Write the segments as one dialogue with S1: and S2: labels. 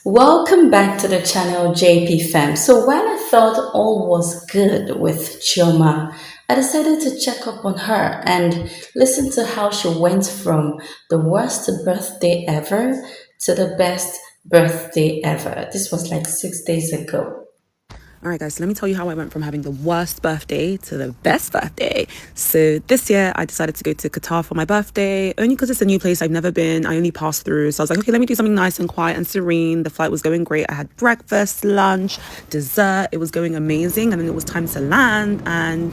S1: Welcome back to the channel JP Fam. So when I thought all was good with Chioma, I decided to check up on her and listen to how she went from the worst birthday ever to the best birthday ever. This was like 6 days ago.
S2: All right, guys, so let me tell you how I went from having the worst birthday to the best birthday. So this year, I decided to go to Qatar for my birthday, only because it's a new place I've never been. I only passed through. So I was like, okay, let me do something nice and quiet and serene. The flight was going great. I had breakfast, lunch, dessert. It was going amazing. And then it was time to land. And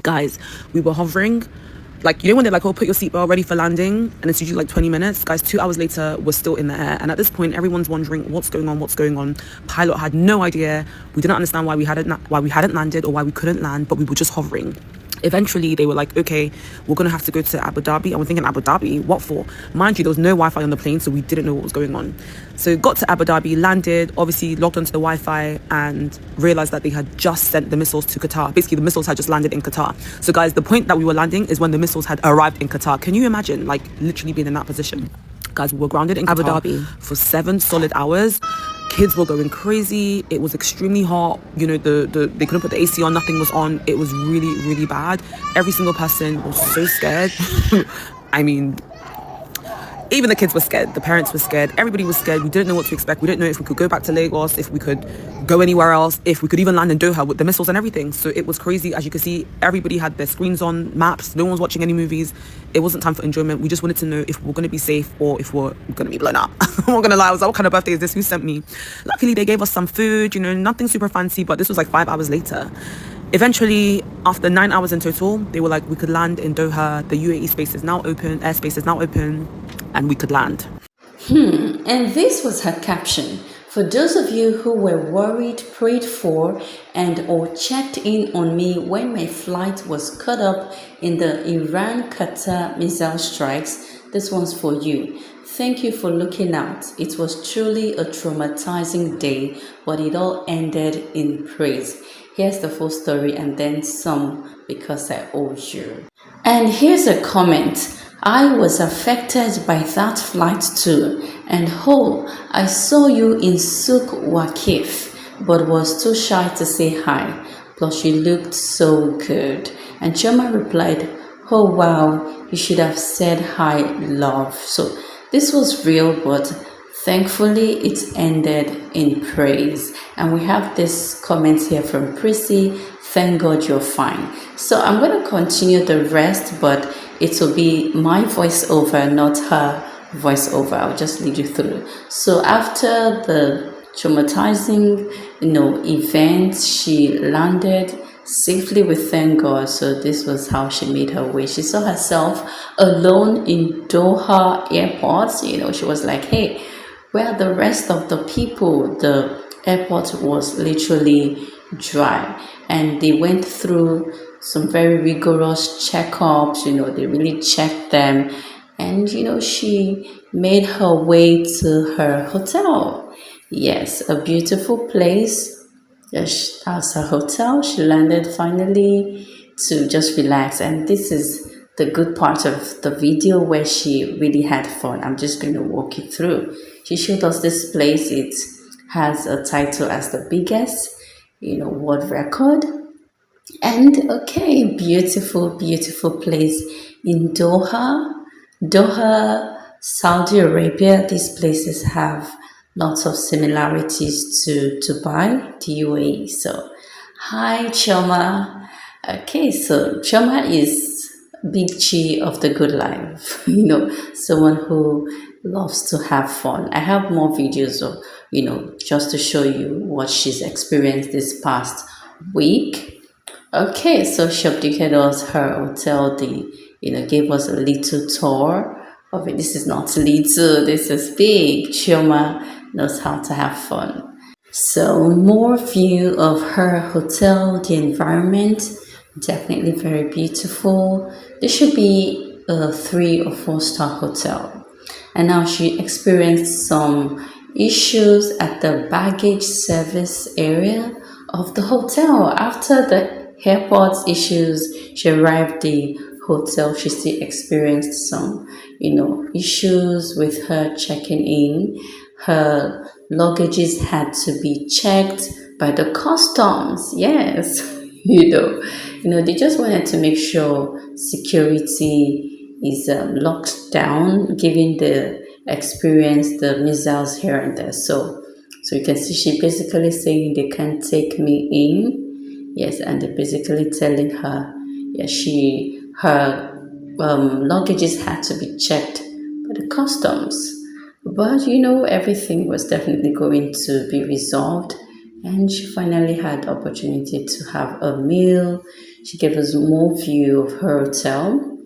S2: guys, we were hovering. Like, you know when they're like, oh, put your seatbelt ready for landing, and it's usually like 20 minutes. Guys, 2 hours later, we're still in the air. And at this point, everyone's wondering what's going on, what's going on. Pilot had no idea. We didn't understand why we hadn't landed or why we couldn't land, but we were just hovering. Eventually, they were like, okay, we're going to have to go to Abu Dhabi. And we're thinking, Abu Dhabi? What for? Mind you, there was no Wi-Fi on the plane, so we didn't know what was going on. So got to Abu Dhabi, landed, obviously logged onto the Wi-Fi and realized that they had just sent the missiles to Qatar. Basically, the missiles had just landed in Qatar. So guys, the point that we were landing is when the missiles had arrived in Qatar. Can you imagine, like, literally being in that position? Guys, we were grounded in Abu Dhabi for 7 solid hours. Kids were going crazy. It was extremely hot. You know, they couldn't put the AC on. Nothing was on. It was really, really bad. Every single person was so scared. I mean, even the kids were scared. The parents were scared. Everybody was scared. We didn't know what to expect. We didn't know if we could go back to Lagos, if we could go anywhere else, if we could even land in Doha with the missiles and everything. So it was crazy. As you can see, everybody had their screens on, maps. No one was watching any movies. It wasn't time for enjoyment. We just wanted to know if we're going to be safe or if we're going to be blown up. I'm not going to lie. I was like, what kind of birthday is this? Who sent me? Luckily, they gave us some food, you know, nothing super fancy, but this was like 5 hours later. Eventually, after 9 hours in total, they were like, we could land in Doha. The UAE space is now open, airspace is now open, and we could land.
S1: And this was her caption. For those of you who were worried, prayed for, and or checked in on me when my flight was caught up in the Iran-Qatar missile strikes, this one's for you. Thank you for looking out. It was truly a traumatizing day, but it all ended in praise. Here's the full story and then some because I owe you. And here's a comment. I was affected by that flight too, and I saw you in Souk Waqif, but was too shy to say hi. Plus, you looked so good. And Chioma replied, oh wow, you should have said hi, love. So this was real, but thankfully it ended in praise. And we have this comment here from Prissy. Thank God you're fine. So I'm going to continue the rest, but it will be my voiceover, not her voiceover. I'll just lead you through. So after the traumatizing, event, she landed safely with thank God. So this was how she made her way. She saw herself alone in Doha airport. She was like, hey, where are the rest of the people? The airport was literally dry, and they went through some very rigorous checkups. They really checked them, and she made her way to her hotel. Yes, a beautiful place. Yes, that's her hotel. She landed finally to just relax, and this is the good part of the video where she really had fun. I'm just going to walk you through. She showed us this place. It has a title as the biggest, world record. And okay, beautiful, beautiful place in Doha, Saudi Arabia. These places have lots of similarities to Dubai, the UAE. So, hi, Chioma. Okay, so Chioma is big chi of the good life, someone who loves to have fun. I have more videos of, just to show you what she's experienced this past week. Okay, so she updated us her hotel. They, gave us a little tour of it. This is not little, this is big. Chioma knows how to have fun. So more view of her hotel, the environment, definitely very beautiful. This should be a 3 or 4 star hotel. And now she experienced some issues at the baggage service area of the hotel. After the airport issues, she arrived the hotel. She still experienced some, issues with her checking in. Her luggages had to be checked by the customs. Yes, they just wanted to make sure security is locked down, given the experience, the missiles here and there. So you can see she basically saying they can't take me in. Yes, and they're basically telling her, yeah, her luggages had to be checked by the customs. But everything was definitely going to be resolved, and she finally had the opportunity to have a meal. She gave us more view of her hotel.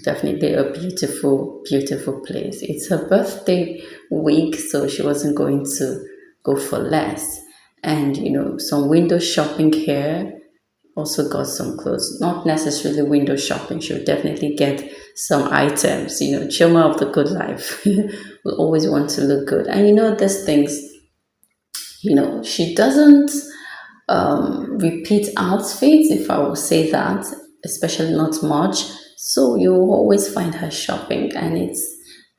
S1: Definitely a beautiful, beautiful place. It's her birthday week, so she wasn't going to go for less. And some window shopping here. Also got some clothes. Not necessarily window shopping. She'll definitely get some items. Chioma of the good life will always want to look good. And these things, she doesn't repeat outfits, if I will say that, especially not much. So you always find her shopping, and it's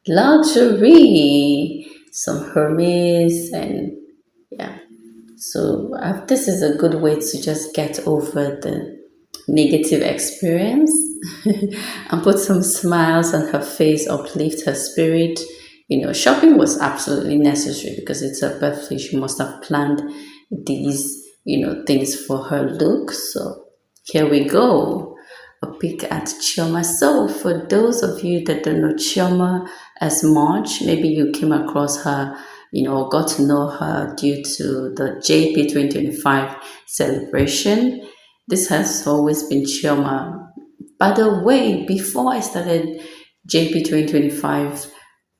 S1: luxury, some Hermes, and yeah. So this is a good way to just get over the negative experience and put some smiles on her face, uplift her spirit. Shopping was absolutely necessary because it's her birthday. She must have planned these, things for her look. So here we go. A peek at Chioma. So for those of you that don't know Chioma as much, maybe you came across her, or got to know her due to the JP 2025 celebration. This has always been Chioma. By the way, before I started JP 2025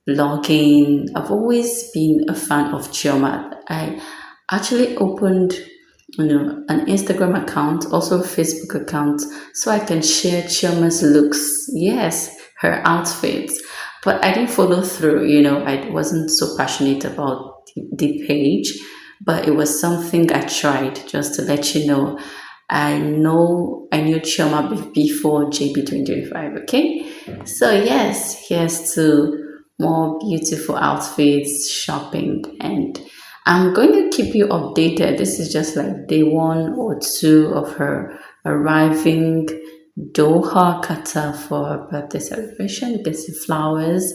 S1: blogging, I've always been a fan of Chioma. I actually opened an Instagram account, also a Facebook account, so I can share Chioma's looks. Yes, her outfits. But I didn't follow through, I wasn't so passionate about the page, but it was something I tried, just to let you know. I knew Chioma before JB 2025, okay? So yes, here's to more beautiful outfits, shopping, and I'm going to keep you updated. This is just like day 1 or 2 of her arriving Doha, Qatar for her birthday celebration. You can see flowers.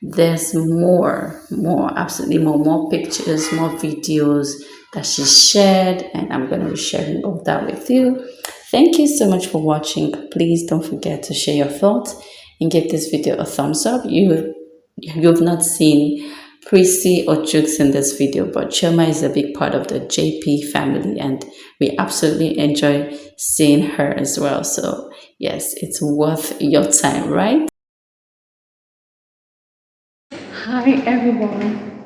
S1: There's absolutely more pictures, more videos that she shared, and I'm going to be sharing all that with you. Thank you so much for watching. Please don't forget to share your thoughts and give this video a thumbs up. You've not seen Priscy or Jukes in this video, but Chioma is a big part of the JP family, and we absolutely enjoy seeing her as well. So yes, it's worth your time, right? Hi everyone.